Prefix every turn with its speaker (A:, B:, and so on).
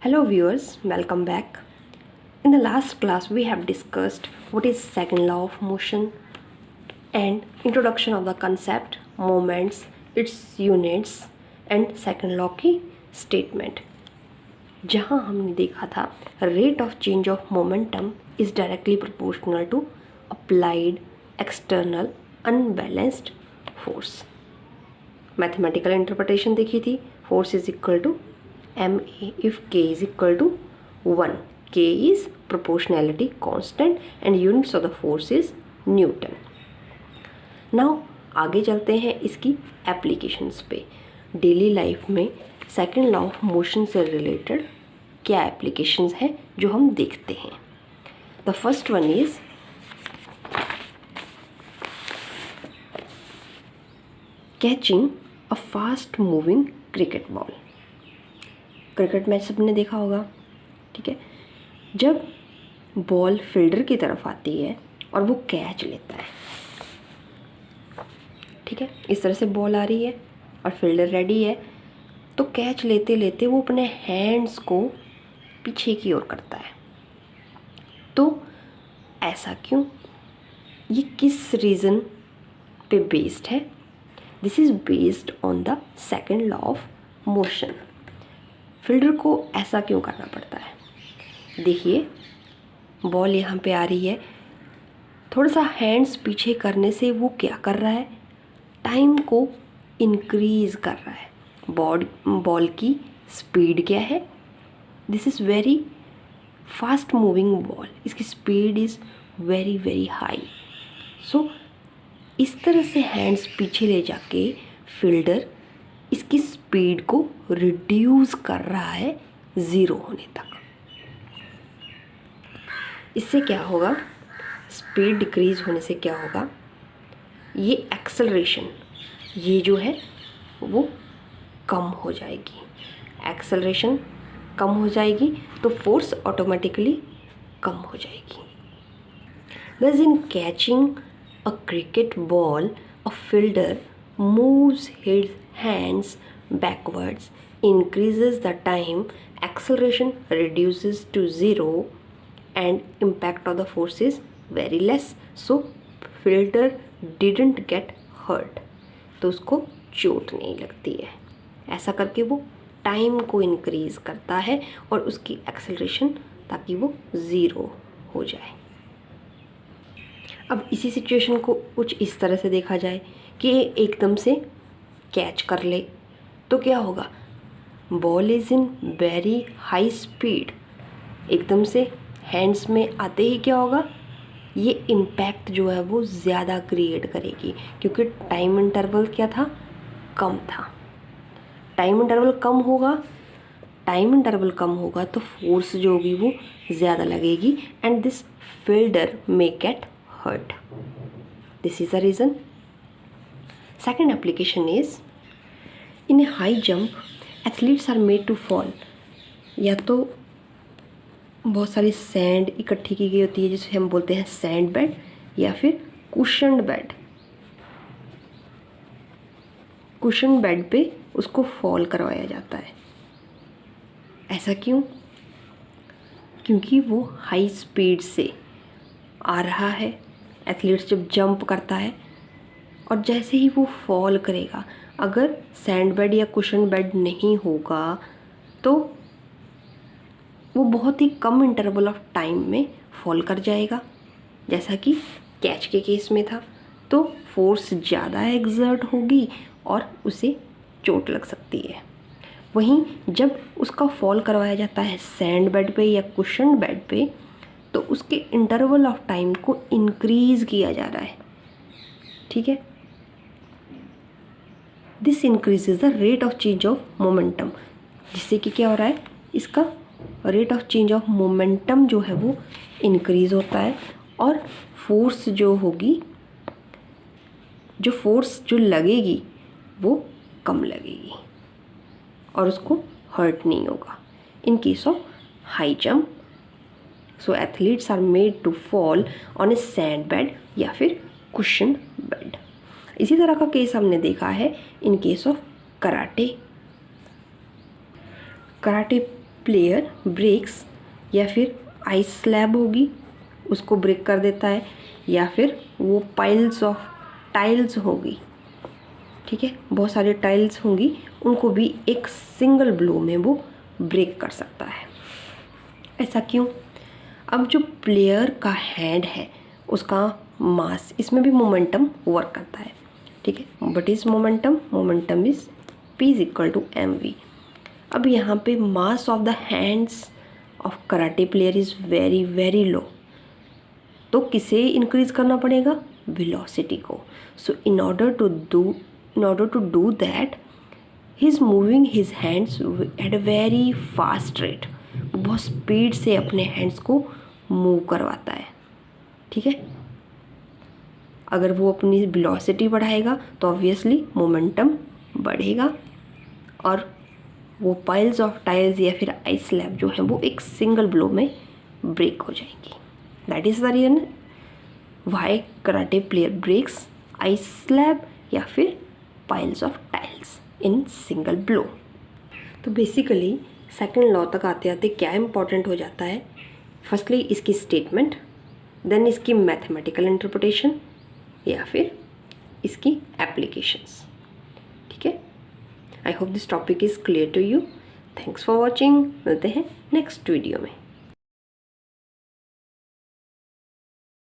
A: Hello viewers, welcome back. In the last class we have discussed what is second law of motion and introduction of the concept, moments, its units and second law की statement. जहाँ हमने देखा था rate of change of momentum is directly proportional to applied external unbalanced force. Mathematical interpretation देखी थी, force is equal to m a if k is equal to 1. K is proportionality constant and units of the force is newton. Now आगे चलते हैं इसकी applications पे. Daily life में second law of motion से related क्या applications हैं जो हम देखते हैं. The first one is catching a fast moving cricket ball. Cricket match सबने देखा होगा, ठीक है. जब बॉल फील्डर की तरफ आती है और वो कैच लेता है, ठीक है, इस तरह से बॉल आ रही है और फील्डर रेडी है, तो कैच लेते लेते वो अपने हैंड्स को पीछे की ओर करता है. तो ऐसा क्यों, ये किस रीज़न पे बेस्ड है? This is based on the second law of motion. Fielder को ऐसा क्यों करना पड़ता है? देखिए, बॉल यहाँ पे आ रही है, थोड़ा सा हैंड्स पीछे करने से वो क्या कर रहा है, टाइम को इंक्रीज़ कर रहा है. बॉल की स्पीड क्या है? This is very fast moving ball, इसकी speed is very very high. So इस तरह से हैंड्स पीछे ले जाके फील्डर इसकी स्पीड को रिड्यूस कर रहा है 0 होने तक. इससे क्या होगा, स्पीड डिक्रीज होने से क्या होगा, ये एक्सेलरेशन ये जो है वो कम हो जाएगी. एक्सेलरेशन कम हो जाएगी तो फोर्स ऑटोमेटिकली कम हो जाएगी. Thus in catching a cricket ball, a fielder moves his hands backwards, increases the time, acceleration reduces to 0 and impact of the force is very less. So fielder didn't get hurt. तो उसको चोट नहीं लगती है. ऐसा करके वो time को इंक्रीज़ करता है और उसकी एक्सेलरेशन ताकि वो 0 हो जाए. अब इसी सिचुएशन को कुछ इस तरह से देखा जाए कि एकदम से कैच कर ले तो क्या होगा, ball is in very high speed, एकदम से हैंड्स में आते ही क्या होगा, ये इम्पैक्ट जो है वो ज़्यादा क्रिएट करेगी क्योंकि टाइम इंटरवल क्या था, कम था. टाइम इंटरवल कम होगा तो फोर्स जो होगी वो ज़्यादा लगेगी and this fielder may gate hurt. This is the reason. Second application is in a high jump athletes are made to fall. या तो बहुत सारी सैंड इकट्ठी की गई होती है जिसे हम बोलते हैं सैंड बेड या फिर कुशन्ड बेड. कुशन बेड पे उसको फॉल करवाया जाता है. ऐसा क्यों? क्योंकि वो हाई स्पीड से आ रहा है. एथलीट्स जब जंप करता है और जैसे ही वो फॉल करेगा, अगर सैंड बेड या कुशन बेड नहीं होगा तो वो बहुत ही कम इंटरवल ऑफ टाइम में फॉल कर जाएगा, जैसा कि कैच के केस में था. तो फोर्स ज़्यादा एग्जर्ट होगी और उसे चोट लग सकती है. वहीं जब उसका फॉल करवाया जाता है सैंड बेड पे या कुशन बेड पे तो उसके इंटरवल ऑफ टाइम को इंक्रीज़ किया जा रहा है, ठीक है. This increases the rate of change of momentum, जिससे कि क्या हो रहा है, इसका rate of change of momentum जो है वो इंक्रीज़ होता है और फोर्स जो लगेगी वो कम लगेगी और उसको हर्ट नहीं होगा. In case of high jump, so athletes are made to fall on a sand bed या फिर कुशन बेड. इसी तरह का केस हमने देखा है in case of karate player breaks, या फिर आइस स्लैब होगी उसको ब्रेक कर देता है, या फिर वो पाइल्स ऑफ टाइल्स होगी, ठीक है, बहुत सारे टाइल्स होंगी, उनको भी एक सिंगल ब्लो में वो ब्रेक कर सकता है। ऐसा क्यों? अब जो प्लेयर का हैंड है उसका मास, इसमें भी मोमेंटम वर्क करता है, ठीक है। But is momentum is P is equal to mv। अब यहाँ पे mass of the hands of karate player is very very low, तो किसे इंक्रीज करना पड़ेगा? वेलोसिटी को। So in order to do that he is moving his hands at a very fast rate. बहुत speed से अपने हैंड्स को move करवाता है, ठीक है। अगर वो अपनी वेलोसिटी बढ़ाएगा तो ऑब्वियसली मोमेंटम बढ़ेगा और वो पाइल्स ऑफ टाइल्स या फिर आइस स्लैब जो है वो एक सिंगल ब्लो में ब्रेक हो जाएंगी। That is the reason why karate player breaks ice slab या फिर piles of tiles in single blow. तो बेसिकली सेकंड लॉ तक आते आते क्या इम्पॉर्टेंट हो जाता है? फर्स्टली इसकी स्टेटमेंट, देन इसकी मैथमेटिकल इंटरप्रिटेशन या फिर इसकी एप्लीकेशंस, ठीक है। I hope this topic is clear to you. Thanks for watching. मिलते हैं नेक्स्ट वीडियो में।